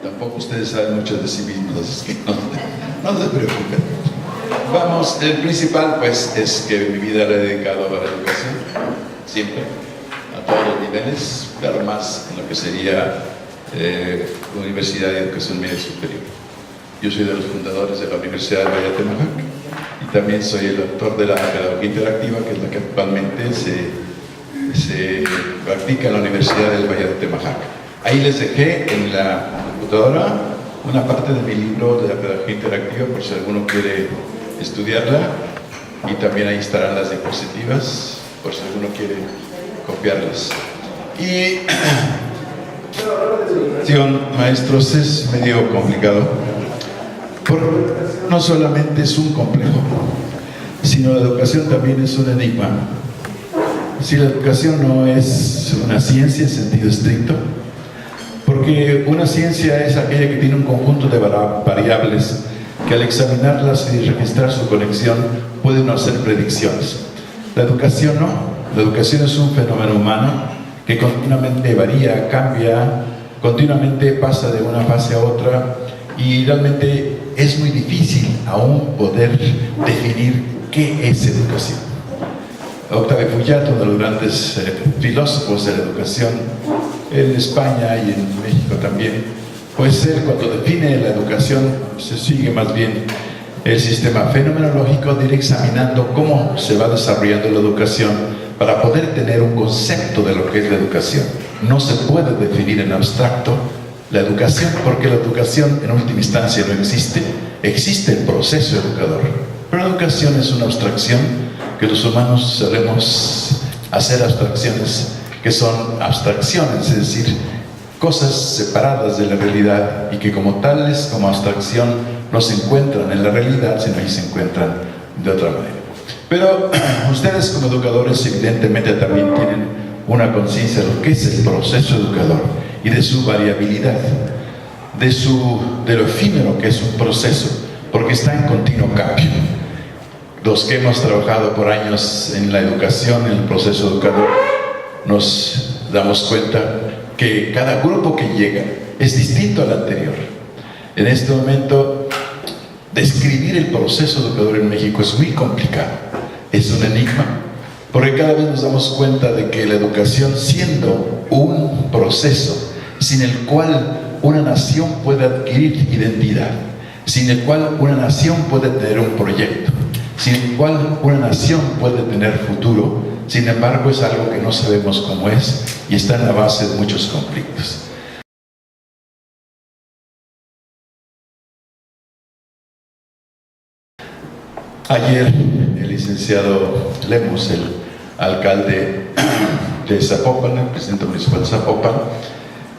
Tampoco ustedes saben mucho de sí mismos, así que no se preocupen. Vamos, el principal pues es que mi vida la he dedicado a la educación, siempre, a todos los niveles, pero más en lo que sería Universidad de Educación Media Superior. Yo soy de los fundadores de la Universidad de Valle de Temajac y también soy el autor de la pedagogía interactiva, que es la que actualmente se practica en la Universidad del Valle de Temajac. Ahí les dejé en la computadora una parte de mi libro de la pedagogía interactiva, por si alguno quiere estudiarla, y también ahí estarán las diapositivas, por si alguno quiere copiarlas. Y maestros, es medio complicado, porque no solamente es un complejo, sino la educación también es un enigma. Si la educación no es una ciencia en sentido estricto, porque una ciencia es aquella que tiene un conjunto de variables que al examinarlas y registrar su conexión pueden hacer predicciones. La educación no. La educación es un fenómeno humano que continuamente varía, cambia, continuamente pasa de una fase a otra, y realmente es muy difícil aún poder definir qué es educación. Octavio Pujat, uno de los grandes filósofos de la educación en España y en México también, pues él, cuando define la educación, se sigue más bien el sistema fenomenológico de ir examinando cómo se va desarrollando la educación para poder tener un concepto de lo que es la educación. No se puede definir en abstracto la educación, porque la educación en última instancia no existe. Existe el proceso educador, pero la educación es una abstracción que los humanos solemos hacer abstracciones que son abstracciones, es decir, cosas separadas de la realidad y que como tales, como abstracción, no se encuentran en la realidad, sino que se encuentran de otra manera. Pero ustedes como educadores evidentemente también tienen una conciencia de lo que es el proceso educador y de su variabilidad, de lo efímero que es un proceso, porque está en continuo cambio. Los que hemos trabajado por años en la educación, en el proceso educador, nos damos cuenta que cada grupo que llega es distinto al anterior. En este momento, describir el proceso educador en México es muy complicado, es un enigma, porque cada vez nos damos cuenta de que la educación, siendo un proceso sin el cual una nación puede adquirir identidad, sin el cual una nación puede tener un proyecto, sin el cual una nación puede tener futuro, sin embargo es algo que no sabemos cómo es y está en la base de muchos conflictos. Ayer el licenciado Lemus, el alcalde de Zapopan, el presidente municipal de Zapopan,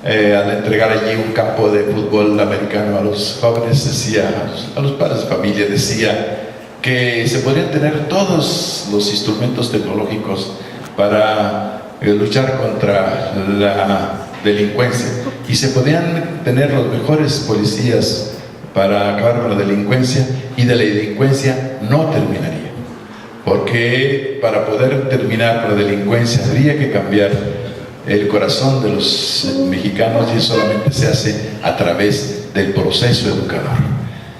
al entregar allí un campo de fútbol americano a los jóvenes, decía, a los padres de familia, decía que se podrían tener todos los instrumentos tecnológicos para luchar contra la delincuencia, y se podrían tener los mejores policías para acabar con la delincuencia, y de la delincuencia no terminaría, porque para poder terminar con la delincuencia habría que cambiar el corazón de los mexicanos, y eso solamente se hace a través del proceso educador.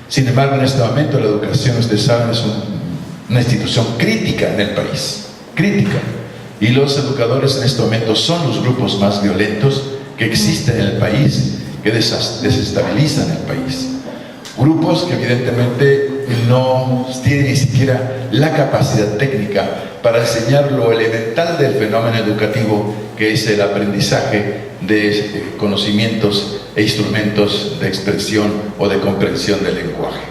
Sin embargo, en este momento la educación, ustedes saben, es una institución crítica en el país, crítica, y los educadores en este momento son los grupos más violentos que existen en el país, que desestabilizan el país. Grupos que evidentemente no tienen ni siquiera la capacidad técnica para enseñar lo elemental del fenómeno educativo, que es el aprendizaje de conocimientos e instrumentos de expresión o de comprensión del lenguaje.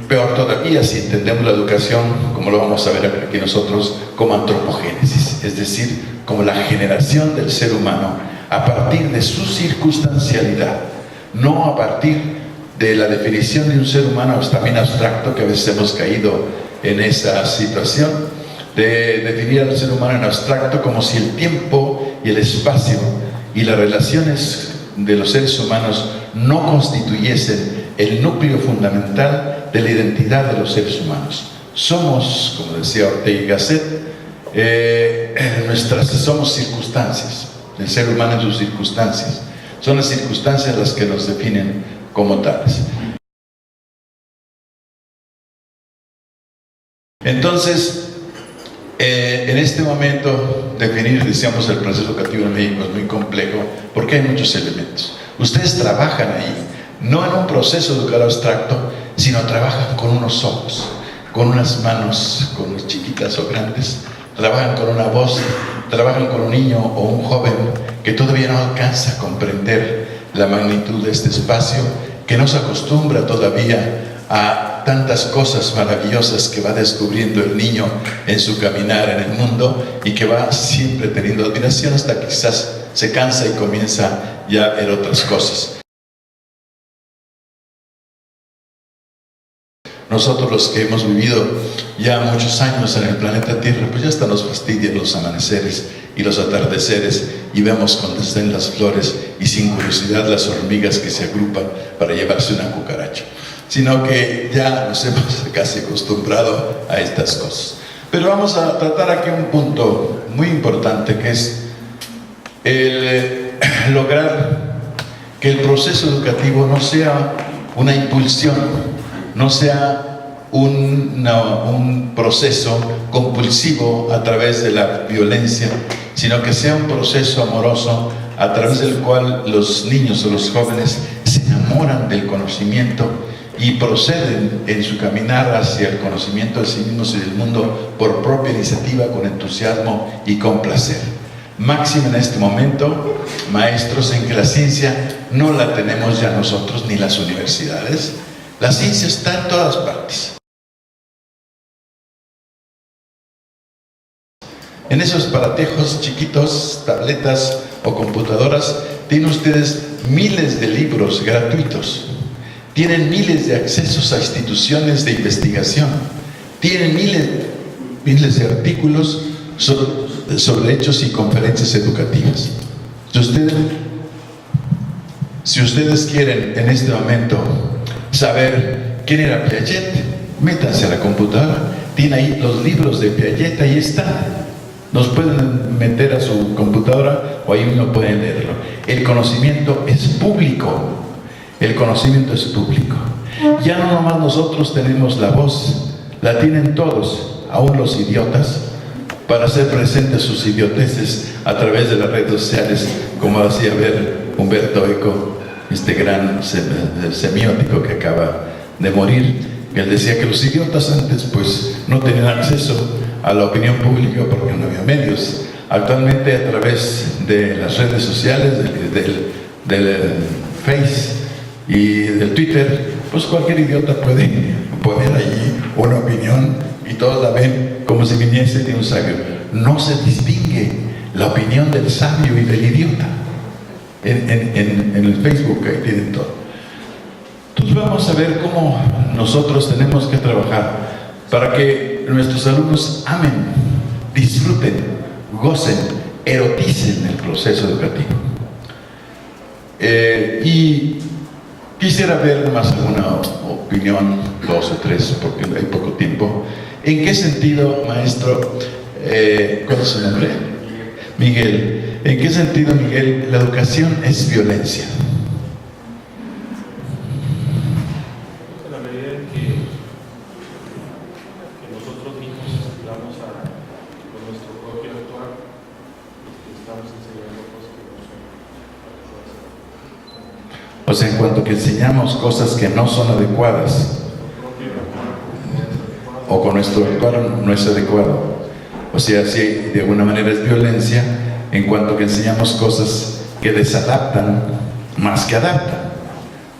Peor todavía si entendemos la educación, como lo vamos a ver aquí nosotros, como antropogénesis, es decir, como la generación del ser humano a partir de su circunstancialidad, no a partir de la definición de un ser humano también abstracto, que a veces hemos caído en esa situación de definir al ser humano en abstracto, como si el tiempo y el espacio y las relaciones de los seres humanos no constituyesen el núcleo fundamental de la identidad de los seres humanos. Somos, como decía Ortega y Gasset, somos circunstancias, el ser humano en sus circunstancias. son las circunstancias las que nos definen como tales. Entonces, en este momento, definir, decíamos, el proceso educativo en México es muy complejo porque hay muchos elementos. Ustedes trabajan ahí, no en un proceso educativo abstracto, sino trabajan con unos ojos, con unas manos, con unas chiquitas o grandes, trabajan con una voz, trabajan con un niño o un joven que todavía no alcanza a comprender la magnitud de este espacio, que no se acostumbra todavía a tantas cosas maravillosas que va descubriendo el niño en su caminar en el mundo y que va siempre teniendo admiración hasta que quizás se cansa y comienza ya a ver otras cosas. Nosotros los que hemos vivido ya muchos años en el planeta Tierra, pues ya hasta nos fastidian los amaneceres y los atardeceres y vemos con desdén las flores y sin curiosidad las hormigas que se agrupan para llevarse una cucaracha, sino que ya nos hemos casi acostumbrado a estas cosas. Pero vamos a tratar aquí un punto muy importante, que es el lograr que el proceso educativo no sea una impulsión, no sea un proceso compulsivo a través de la violencia, sino que sea un proceso amoroso a través del cual los niños o los jóvenes se enamoran del conocimiento y proceden en su caminar hacia el conocimiento de sí mismos y del mundo por propia iniciativa, con entusiasmo y con placer. Máximo en este momento, maestros, en que la ciencia no la tenemos ya nosotros ni las universidades. La ciencia está en todas partes. En esos aparatejos chiquitos, tabletas o computadoras, tienen ustedes miles de libros gratuitos. Tienen miles de accesos a instituciones de investigación. Tienen miles de artículos sobre hechos y conferencias educativas. Si ustedes quieren en este momento saber quién era Piaget, métanse a la computadora. Tiene ahí los libros de Piaget, ahí están. Nos pueden meter a su computadora o ahí mismo pueden leerlo. El conocimiento es público. El conocimiento es público. Ya no nomás nosotros tenemos la voz, la tienen todos, aún los idiotas, para hacer presentes sus idioteces a través de las redes sociales, como hacía ver Humberto Eco, este gran semiótico que acaba de morir. Él decía que los idiotas antes pues no tenían acceso a la opinión pública porque no había medios. Actualmente, a través de las redes sociales, del Face y del Twitter, pues cualquier idiota puede poner allí una opinión y todos la ven como si viniese de un sabio. No se distingue la opinión del sabio y del idiota. En el Facebook ahí tienen todo. Entonces vamos a ver cómo nosotros tenemos que trabajar para que nuestros alumnos amen, disfruten, gocen, eroticen el proceso educativo. Y quisiera ver más alguna opinión, 2 o 3, porque hay poco tiempo. ¿En qué sentido, maestro, cuál es su nombre? Miguel. ¿En qué sentido, Miguel, la educación es violencia? En la medida en que nosotros mismos estamos con nuestro propio actuar, estamos enseñando cosas que no son. O sea, en cuanto que enseñamos cosas que no son adecuadas, o con nuestro actuar no es adecuado. O sea, si de alguna manera es violencia, en cuanto que enseñamos cosas que desadaptan más que adaptan.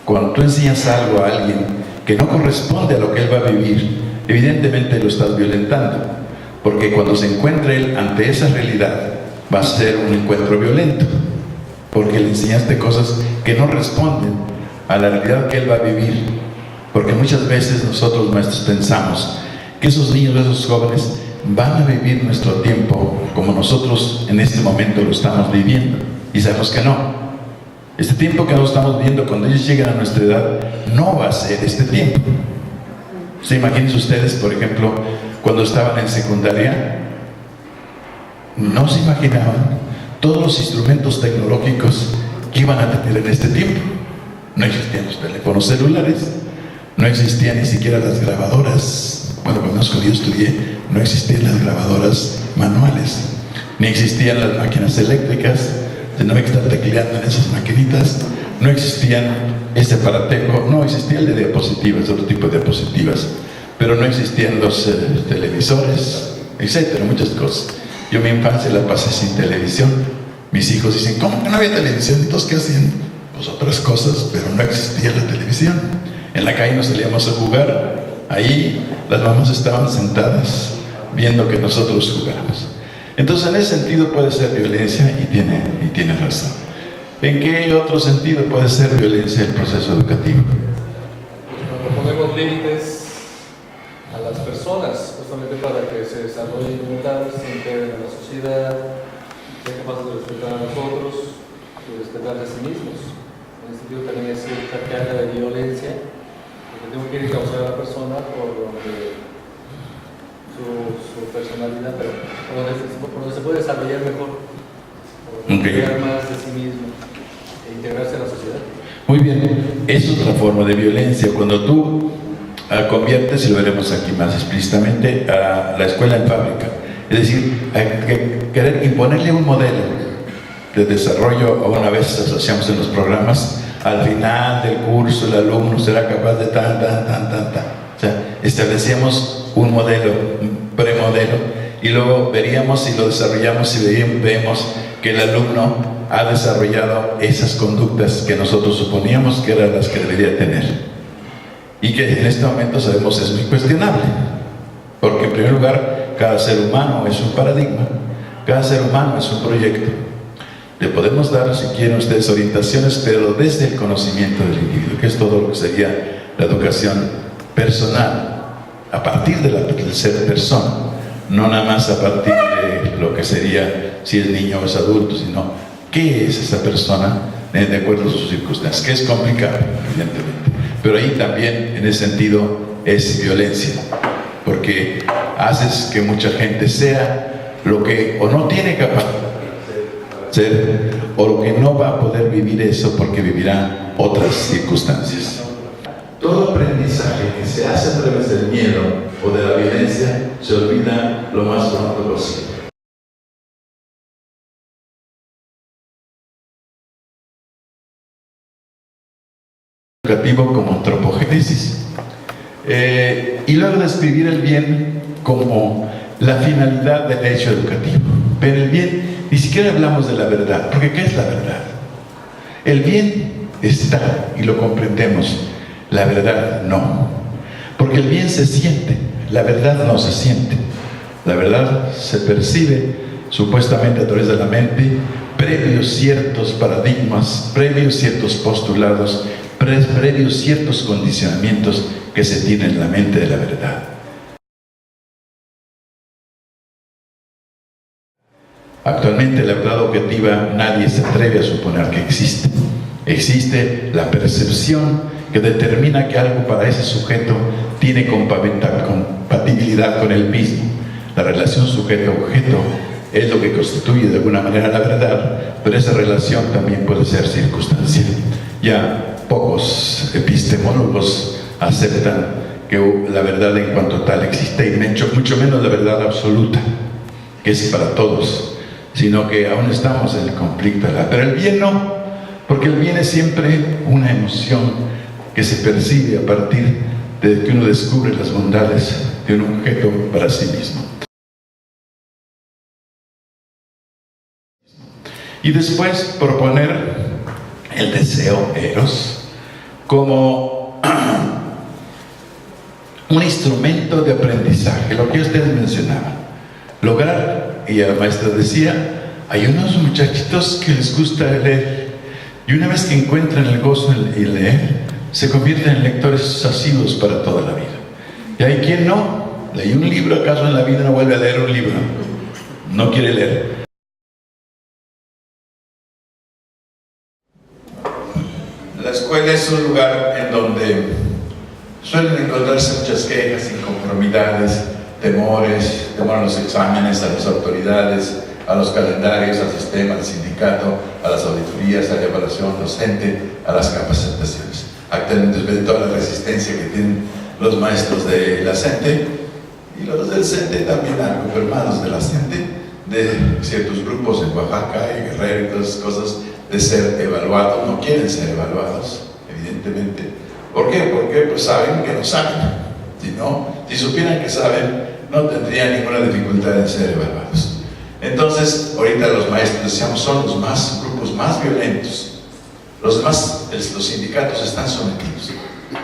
Cuando tú enseñas algo a alguien que no corresponde a lo que él va a vivir, evidentemente lo estás violentando, porque cuando se encuentre él ante esa realidad, va a ser un encuentro violento, porque le enseñaste cosas que no responden a la realidad que él va a vivir. Porque muchas veces nosotros, maestros, pensamos que esos niños, esos jóvenes, van a vivir nuestro tiempo como nosotros en este momento lo estamos viviendo, y sabemos que no. Este tiempo que nosotros estamos viviendo, cuando ellos lleguen a nuestra edad, no va a ser este tiempo. ¿Se imaginen ustedes, por ejemplo, cuando estaban en secundaria? No se imaginaban todos los instrumentos tecnológicos ¿qué iban a tener en este tiempo? No existían los teléfonos celulares, no existían ni siquiera las grabadoras. Bueno, cuando yo estudié, no existían las grabadoras manuales, ni existían las máquinas eléctricas, no había que estar tecleando en esas maquinitas, no existían ese aparatejo, no existía el de diapositivas, otro tipo de diapositivas, pero no existían los televisores, etcétera, muchas cosas. Yo mi infancia la pasé sin televisión. Mis hijos dicen, ¿cómo que no había televisión? Entonces, ¿qué hacían? Pues otras cosas, pero no existía la televisión. En la calle nos salíamos a jugar. Ahí las mamás estaban sentadas viendo que nosotros jugáramos. Entonces, en ese sentido puede ser violencia y tiene razón. ¿En qué otro sentido puede ser violencia el proceso educativo? Cuando ponemos límites a las personas, justamente para que se desarrollen como tal, se integren en la sociedad, sean capaces de respetar a nosotros y respetar a sí mismos. En ese sentido también hay cierta carga de violencia, porque tengo que ir a causar a la persona por donde su personalidad, pero por donde se puede desarrollar mejor, por crear más de sí mismo e integrarse a la sociedad. Muy bien, es otra forma de violencia. Cuando tú conviertes, y lo veremos aquí más explícitamente, a la escuela en fábrica. Es decir, hay que querer imponerle un modelo de desarrollo. Una vez asociamos en los programas, al final del curso el alumno será capaz de tan. O sea, establecíamos un modelo, un premodelo, y luego veríamos si lo desarrollamos y vemos que el alumno ha desarrollado esas conductas que nosotros suponíamos que eran las que debería tener. Y que en este momento sabemos es muy cuestionable, porque en primer lugar cada ser humano es un paradigma, cada ser humano es un proyecto. Le podemos dar, si quieren ustedes, orientaciones, pero desde el conocimiento del individuo, que es todo lo que sería la educación personal, a partir del ser persona, no nada más a partir de lo que sería si es niño o es adulto, sino qué es esa persona de acuerdo a sus circunstancias, que es complicado, evidentemente. Pero ahí también, en ese sentido, es violencia, porque haces que mucha gente sea lo que o no tiene capacidad de ser, o lo que no va a poder vivir eso porque vivirá otras circunstancias. Todo aprendizaje que se hace a través del miedo o de la violencia se olvida lo más pronto posible. Educativo como antropogénesis, y luego describir el bien como la finalidad del hecho educativo. Pero el bien, ni siquiera hablamos de la verdad, porque ¿qué es la verdad? El bien está y lo comprendemos, la verdad no, porque el bien se siente, la verdad no se siente. La verdad se percibe supuestamente a través de la mente, previos ciertos paradigmas, previos ciertos postulados, previos ciertos condicionamientos que se tienen en la mente de la verdad. Actualmente la verdad objetiva nadie se atreve a suponer que existe. Existe la percepción que determina que algo para ese sujeto tiene compatibilidad con él mismo. La relación sujeto-objeto es lo que constituye de alguna manera la verdad, pero esa relación también puede ser circunstancial. Ya pocos epistemólogos aceptan que la verdad en cuanto tal existe, y mucho menos la verdad absoluta, que es para todos, sino que aún estamos en el conflicto. Pero el bien no, porque el bien es siempre una emoción que se percibe a partir de que uno descubre las bondades de un objeto para sí mismo. Y después proponer el deseo, eros, como un instrumento de aprendizaje, lo que ustedes mencionaban. Lograr, y la maestra decía, hay unos muchachitos que les gusta leer, y una vez que encuentran el gozo en leer, se convierten en lectores asiduos para toda la vida. Y hay quien no, leí un libro, acaso en la vida no vuelve a leer un libro, no quiere leer. La escuela es un lugar en donde suelen encontrarse muchas quejas, inconformidades, temores, temor a los exámenes, a las autoridades, a los calendarios, al sistema, al sindicato, a las auditorías, a la evaluación docente, a las capacitaciones. Actualmente ven toda la resistencia que tienen los maestros de la CENTE y los del CENTE también han confirmados de la CENTE, de ciertos grupos en Oaxaca y Guerrero y todas esas cosas, de ser evaluados. No quieren ser evaluados, evidentemente. ¿Por qué? Porque pues saben que no saben. Si supieran que saben, no tendrían ninguna dificultad en ser evaluados. Entonces, ahorita los maestros, decíamos, son los grupos más violentos. Los sindicatos están sometidos.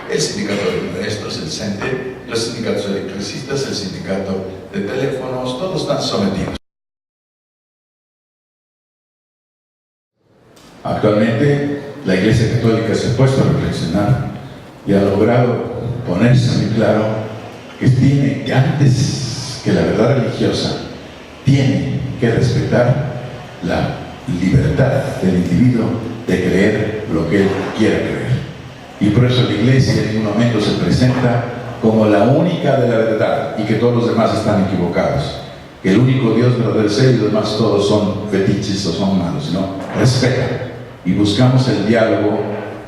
El sindicato de maestros, el CENTE, los sindicatos electricistas, el sindicato de teléfonos, todos están sometidos. Actualmente, la Iglesia Católica se ha puesto a reflexionar y ha logrado ponerse muy claro que antes que la verdad religiosa, tiene que respetar la libertad del individuo de creer lo que él quiera creer. Y por eso la Iglesia en un momento se presenta como la única de la verdad y que todos los demás están equivocados. Que el único Dios verdadero es Él y los demás todos son fetiches o son malos, ¿no? Respeta. Y buscamos el diálogo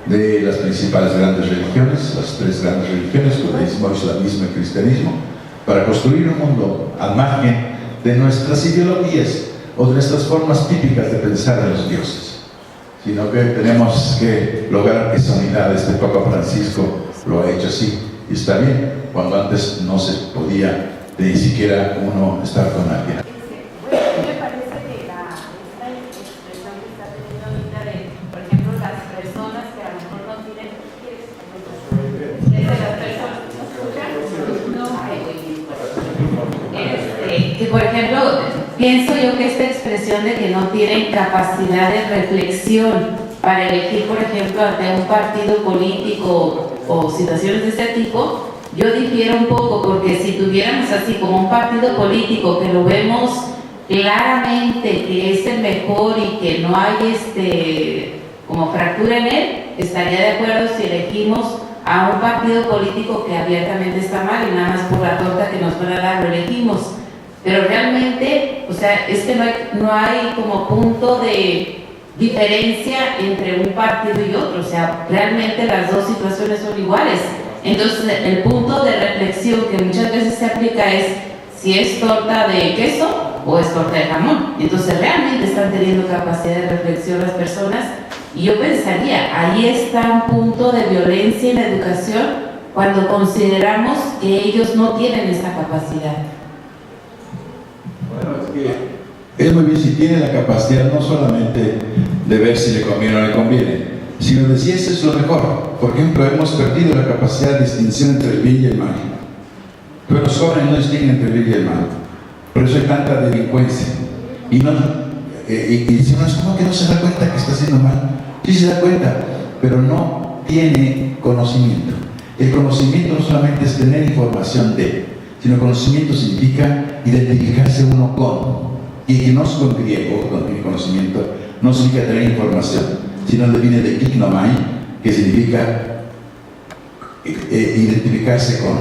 de las principales grandes religiones, las tres grandes religiones, judaísmo, islamismo y cristianismo, para construir un mundo al margen de nuestras ideologías o de nuestras formas típicas de pensar en los dioses, sino que tenemos que lograr esa unidad. Este Papa Francisco lo ha hecho así, y está bien, cuando antes no se podía ni siquiera uno estar con alguien. Me parece que esta expresión que está teniendo ahorita de, por ejemplo, las personas que a lo mejor no tienen, desde las personas, ¿no escuchan? No, que por ejemplo, pienso yo que esta expresión de que no tienen capacidad de reflexión para elegir, por ejemplo, ante un partido político o situaciones de este tipo, yo difiero un poco, porque si tuviéramos así como un partido político que lo vemos claramente que es el mejor y que no hay como fractura en él, estaría de acuerdo si elegimos a un partido político que abiertamente está mal y nada más por la torta que nos van a dar lo elegimos. Pero realmente, o sea, es que no hay como punto de diferencia entre un partido y otro, o sea, realmente las dos situaciones son iguales. Entonces, el punto de reflexión que muchas veces se aplica es si es torta de queso o es torta de jamón. Entonces, realmente están teniendo capacidad de reflexión las personas, y yo pensaría, ahí está un punto de violencia en la educación cuando consideramos que ellos no tienen esa capacidad. Bueno, es muy bien si tiene la capacidad no solamente de ver si le conviene o no le conviene, sino de si eso es lo mejor. Por ejemplo, hemos perdido la capacidad de distinción entre el bien y el mal. Pero los jóvenes no distinguen entre el bien y el mal. Por eso hay tanta delincuencia. Y si no es como que no se da cuenta que está haciendo mal. Sí se da cuenta, pero no tiene conocimiento. El conocimiento no solamente es tener información de, sino conocimiento significa identificarse uno con. Y que no es con griego, con el conocimiento, no significa tener información, sino viene de ignomai, que significa identificarse con.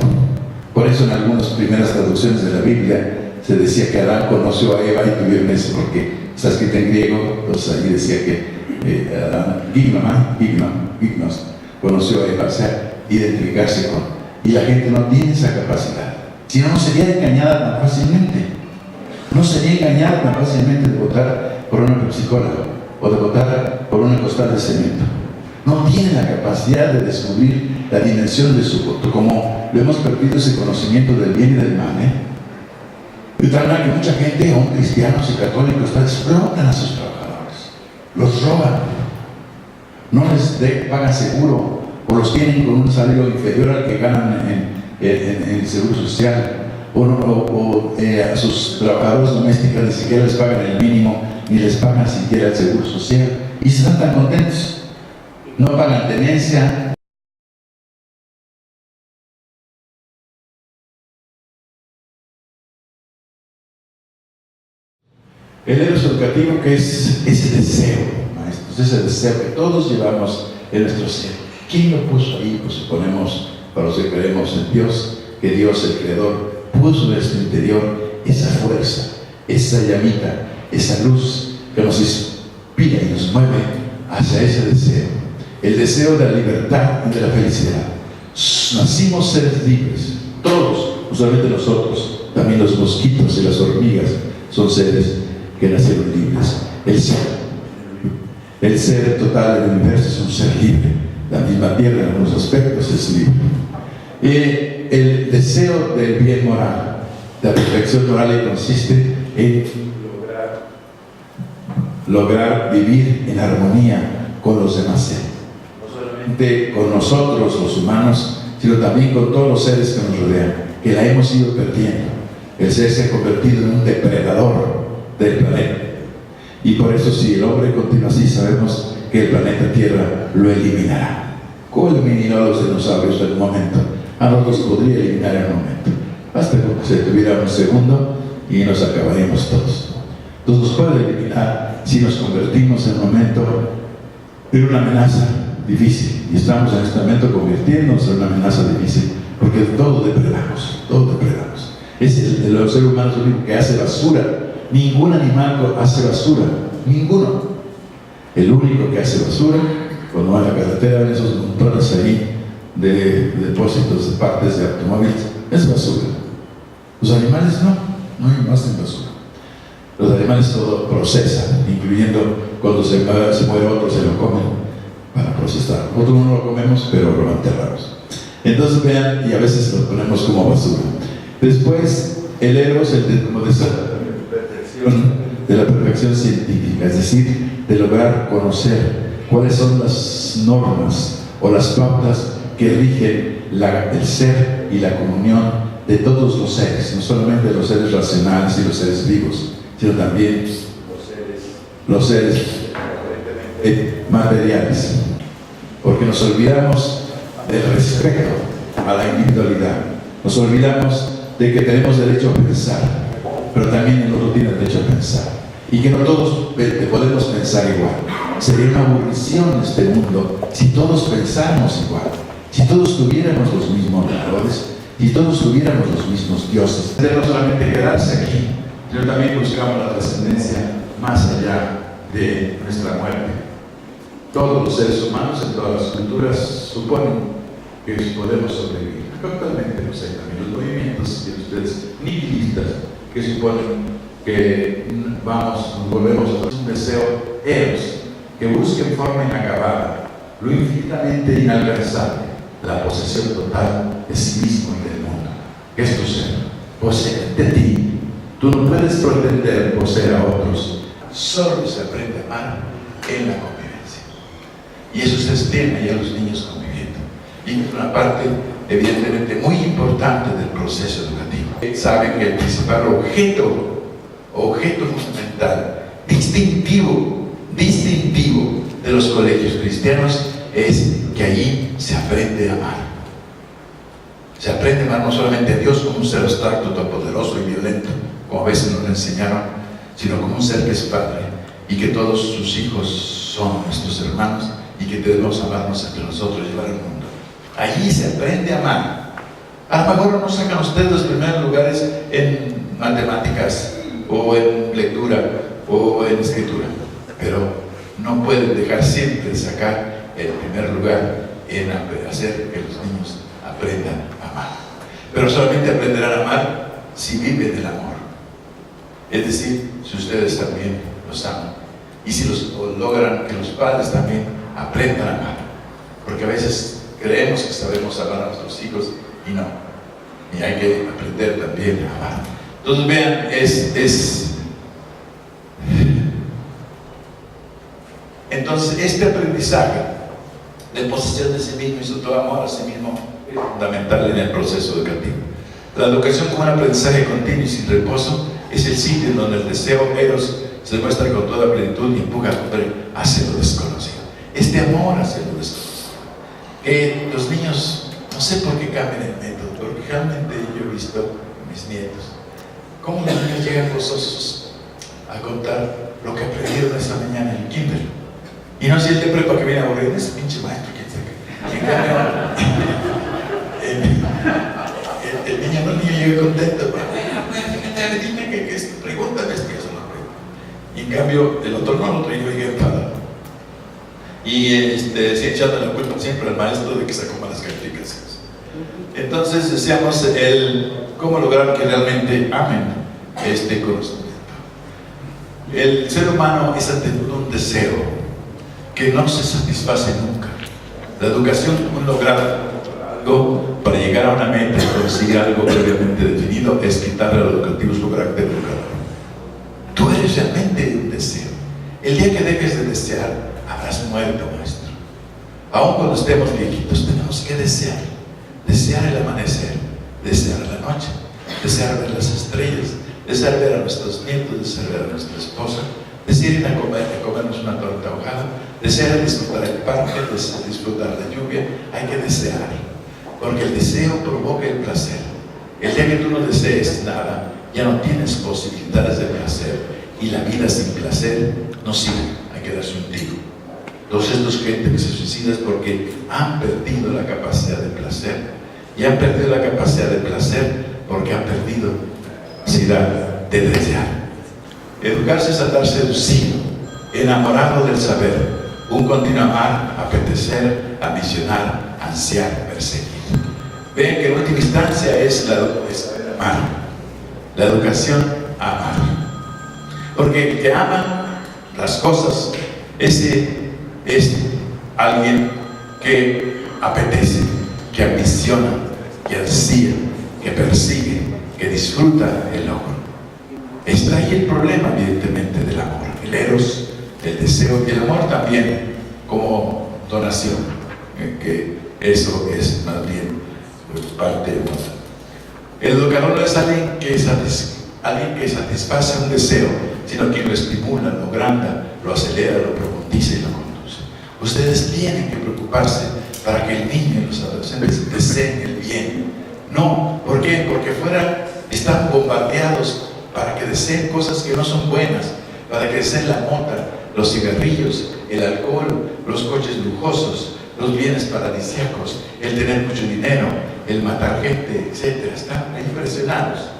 Por eso en algunas primeras traducciones de la Biblia se decía que Adán conoció a Eva y tuvieron eso, porque está escrito en griego, entonces ahí decía que Adán, ignos, conoció a Eva, o sea, identificarse con. Y la gente no tiene esa capacidad. Si no, no sería engañada tan fácilmente. No sería engañada tan fácilmente de votar por una psicóloga o de votar por una costal de cemento. No tiene la capacidad de descubrir la dimensión de su voto, como lo hemos perdido ese conocimiento del bien y del mal. Y tal manera que mucha gente, aún cristianos y católicos, explotan a sus trabajadores, los roban, no les pagan seguro o los tienen con un salario inferior al que ganan en el seguro social, o a sus trabajadores domésticos ni siquiera les pagan el mínimo, ni les pagan siquiera el seguro social, y están tan contentos. No pagan tenencia. El eros educativo, que es ese deseo, maestros, ese deseo que todos llevamos en nuestro ser. ¿Quién lo puso ahí? Pues suponemos, para los que creemos en Dios, que Dios, el Creador, puso en nuestro interior esa fuerza, esa llamita, esa luz que nos inspira y nos mueve hacia ese deseo, el deseo de la libertad y de la felicidad. Nacimos seres libres, todos, no solamente nosotros, también los mosquitos y las hormigas son seres que nacieron libres. El ser total del universo es un ser libre. La misma tierra en algunos aspectos es libre. El deseo del bien moral, la perfección moral, consiste en lograr vivir en armonía con los demás seres, no solamente con nosotros los humanos, sino también con todos los seres que nos rodean, que la hemos ido perdiendo. El ser se ha convertido en un depredador del planeta, y por eso, si el hombre continúa así, sabemos que el planeta Tierra lo eliminará. ¿Cómo eliminó a los dinosaurios en un momento? A nosotros podría eliminar en un momento, hasta que se tuviera un segundo y nos acabaríamos todos. Entonces nos puede eliminar si nos convertimos en un momento en una amenaza difícil, y estamos en este momento convirtiéndonos en una amenaza difícil, porque todo depredamos, todo depredamos. Es el ser humano es el único que hace basura. Ningún animal hace basura, ninguno. El único que hace basura, cuando va a la carretera, en esos montones ahí de depósitos de partes de automóviles, es basura. Los animales no hacen basura. Los animales todo procesan, incluyendo cuando se muere otro, se lo comen para procesar. Nosotros no lo comemos, pero lo enterramos. Entonces vean, y a veces lo ponemos como basura. Después, el eros, como de la perfección científica, es decir, de lograr conocer cuáles son las normas o las pautas que rigen el ser y la comunión de todos los seres, no solamente los seres racionales y los seres vivos, sino también los seres materiales, porque nos olvidamos del respeto a la individualidad, nos olvidamos de que tenemos derecho a pensar, pero también el otro tiene derecho a pensar, y que no todos podemos pensar igual. Sería una aburrición en este mundo si todos pensáramos igual, si todos tuviéramos los mismos valores, si todos tuviéramos los mismos dioses. No solamente quedarse aquí, sino también buscamos la trascendencia más allá de nuestra muerte. Todos los seres humanos en todas las culturas suponen que podemos sobrevivir. Actualmente no sé, también los movimientos de ustedes nihilistas que suponen que nos volvemos a un deseo eros, que busque en forma inacabada lo infinitamente inalcanzable, la posesión total de sí mismo y del mundo, que es tu ser, poseerte a ti. Tú no puedes pretender poseer a otros, solo se aprende a amar en la convivencia. Y eso se tiene ahí a los niños conviviendo. Y es una parte evidentemente muy importante del proceso educativo. Saben que el principal objeto fundamental, distintivo de los colegios cristianos es que allí se aprende a amar. Se aprende a amar no solamente a Dios como un ser abstracto, todopoderoso y violento, como a veces nos enseñaron, sino como un ser que es Padre y que todos sus hijos son nuestros hermanos y que debemos amarnos entre nosotros y llevar al mundo. Allí se aprende a amar. A lo mejor no sacan ustedes los primeros lugares en matemáticas o en lectura o en escritura, pero no pueden dejar siempre de sacar el primer lugar en hacer que los niños aprendan a amar. Pero solamente aprenderán a amar si viven el amor. Es decir, si ustedes también los aman y si logran que los padres también aprendan a amar, porque a veces creemos que sabemos amar a nuestros hijos y no, y hay que aprender también a amar. Entonces vean, entonces este aprendizaje de posesión de sí mismo y sobre todo amor a sí mismo es fundamental en el proceso educativo. La educación como un aprendizaje continuo y sin reposo es el sitio en donde el deseo eros se demuestra con toda plenitud y empuja al contrario hacia lo desconocido. Este amor hacia lo desconocido. Que los niños, no sé por qué cambian el método, porque realmente yo he visto a mis nietos cómo los niños llegan gozosos a contar lo que aprendieron esta mañana en el kinder. Y no si el de prepa que viene a aburrir, ese pinche maestro, quién sabe. El niño llega contento. Fíjate, dime que pregúntame esto, que eso no pregunta. Y en cambio, el otro no, el otro llega enfadado. Y sí, echando la culpa siempre al maestro de que sacó malas calificaciones. Entonces, deseamos cómo lograr que realmente amen este conocimiento. El ser humano es ante todo un deseo que no se satisface nunca. La educación, un lograr algo para llegar a una meta y conseguir algo previamente definido, es quitarle a los educativos su carácter educador. Tú eres realmente un deseo. El día que dejes de desear, habrás muerto, maestro. Aún cuando estemos viejitos, tenemos que desear. Desear el amanecer, desear la noche, desear ver las estrellas, desear ver a nuestros nietos, desear ver a nuestra esposa, desear ir a comernos una torta ahogada, desear disfrutar el parque, desear disfrutar la lluvia. Hay que desear, porque el deseo provoca el placer. El día que tú no desees nada, ya no tienes posibilidades de placer, y la vida sin placer no sirve. Hay que darse un tiro. Todos estos gente que se suicidan es porque han perdido la capacidad de placer, y han perdido la capacidad de placer porque han perdido la capacidad de desear. Educarse es andar seducido, enamorado del saber, un continuo amar, apetecer, ambicionar, ansiar, perseguir. Ven que en última instancia es amar. La educación, amar. Porque el que ama las cosas, ese es alguien que apetece, que ambiciona, que ansía, que persigue, que disfruta el logro. Está ahí el problema, evidentemente, del amor, el eros, el deseo, y el amor también como donación, que eso es más bien parte de nosotros. El educador no es alguien que satisface un deseo, sino quien lo estimula, lo agranda, lo acelera, lo profundiza y lo conduce. Ustedes tienen que preocuparse para que el niño y los adolescentes deseen el bien. No, ¿por qué? Porque fuera están bombardeados para que deseen cosas que no son buenas, para que deseen la mota, los cigarrillos, el alcohol, los coches lujosos, los bienes paradisíacos, el tener mucho dinero, el matar gente, etc. Están impresionados,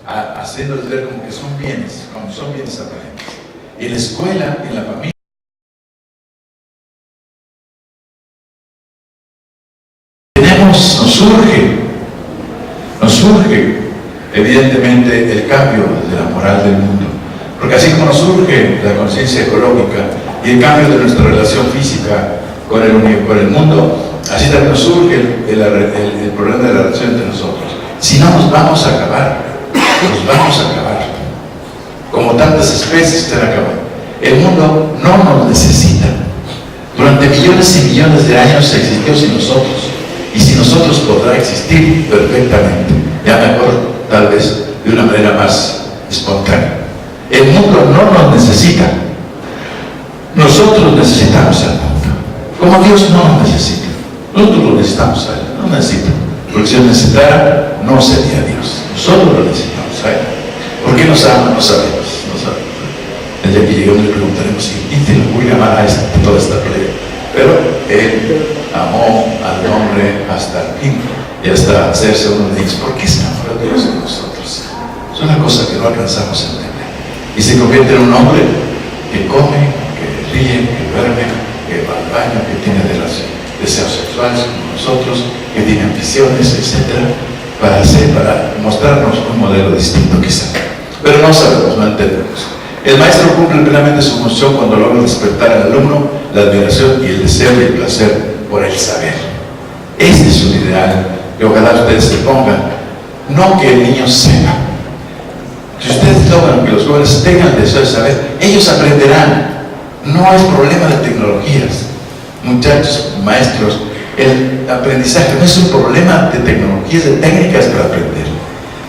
haciéndoles ver como que son bienes, como son bienes aparentes. Y en la escuela, en la familia, nos surge evidentemente el cambio de la moral del mundo, porque así como nos surge la conciencia ecológica y el cambio de nuestra relación física con el mundo, así también nos surge el problema de la relación entre nosotros. Si no, nos vamos a acabar, como tantas especies se han acabado. El mundo no nos necesita. Durante millones y millones de años existió sin nosotros, y sin nosotros podrá existir perfectamente, ya mejor, tal vez de una manera más espontánea. El mundo no nos necesita, nosotros necesitamos al mundo. Como Dios no nos necesita, nosotros lo necesitamos a Él, no necesita, porque si Él necesitara, no sería Dios. Nosotros lo necesitamos a Él. ¿Por qué nos ama? No sabemos. El día que lleguemos le preguntaremos si te lo voy a amar a toda esta playa. Pero Él amó al hombre hasta el fin y hasta hacerse uno de ellos. ¿Por qué se enamoró Dios de nosotros? Es una cosa que no alcanzamos a entender. Y se convierte en un hombre que come, que ríe, que duerme, que va al baño, que tiene deseos sexuales como nosotros, que tiene ambiciones, etc. para mostrarnos un modelo distinto quizá. Pero no sabemos, no entendemos. El maestro cumple plenamente su función cuando logra despertar al alumno la admiración y el deseo y el placer por el saber. Este es un ideal que ojalá ustedes se pongan, no que el niño sepa. Si ustedes logran que los jóvenes tengan el deseo de saber, ellos aprenderán. No es problema de tecnologías, muchachos, maestros. El aprendizaje no es un problema de tecnologías, de técnicas para aprender.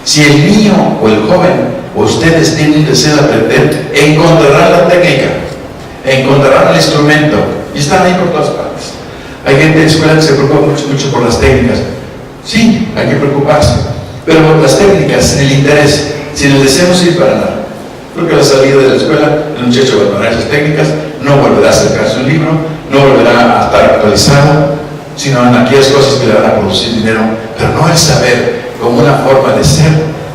Si el niño o el joven o ustedes tienen un deseo de aprender, encontrarán la técnica, encontrarán el instrumento, y están ahí por todas partes. Hay gente en la escuela que se preocupa mucho por las técnicas. Sí, hay que preocuparse, pero por las técnicas, sin el interés, sin el deseo, no sirve para nada. Porque a la salida de la escuela, el muchacho va a tomar esas técnicas, no volverá a acercarse a un libro, no volverá a estar actualizado, sino en aquellas cosas que le van a producir dinero, pero no el saber como una forma de ser,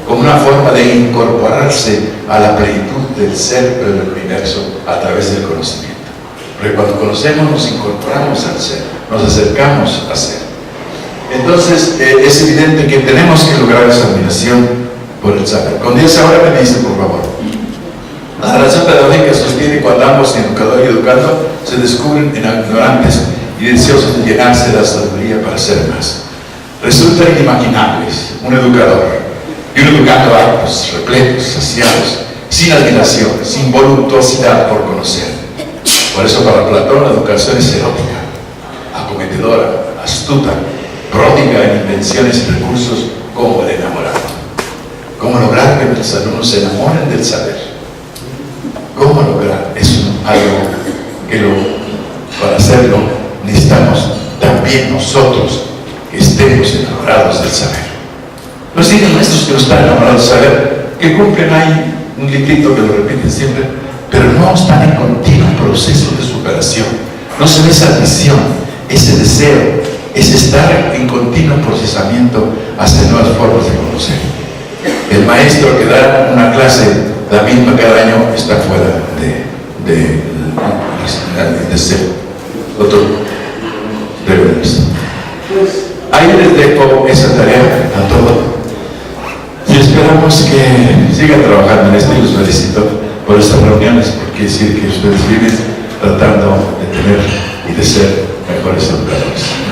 como una forma de incorporarse a la plenitud del ser del universo a través del conocimiento. Porque cuando conocemos nos incorporamos al ser, nos acercamos a ser. Entonces es evidente que tenemos que lograr esa admiración por el saber. Con 10 ahora me dice, por favor. La relación pedagógica sostiene cuando ambos, educador y educando, se descubren ignorantes y deseosos de llenarse de la sabiduría para ser más. Resultan inimaginables un educador y un educando hartos, repletos, saciados, sin admiración, sin voluptuosidad por conocer. Por eso para Platón la educación es erótica, acometedora, astuta, pródiga en invenciones y recursos como el enamorado. ¿Cómo lograr que los alumnos se enamoren del saber? ¿Cómo lograr? Es algo que para hacerlo necesitamos también nosotros que estemos enamorados del saber. Los hijos nuestros que no están enamorados del saber, que cumplen ahí un librito que lo repiten siempre, pero no están en continuo proceso de superación. No se ve esa visión, ese deseo, ese estar en continuo procesamiento hacia nuevas formas de conocer. El maestro que da una clase la misma cada año está fuera de ser otro revelarse. Ahí les dejo esa tarea a todos y esperamos que sigan trabajando en esto y los felicito por estas reuniones, porque quiere decir que ustedes viven tratando de tener y de ser mejores educadores.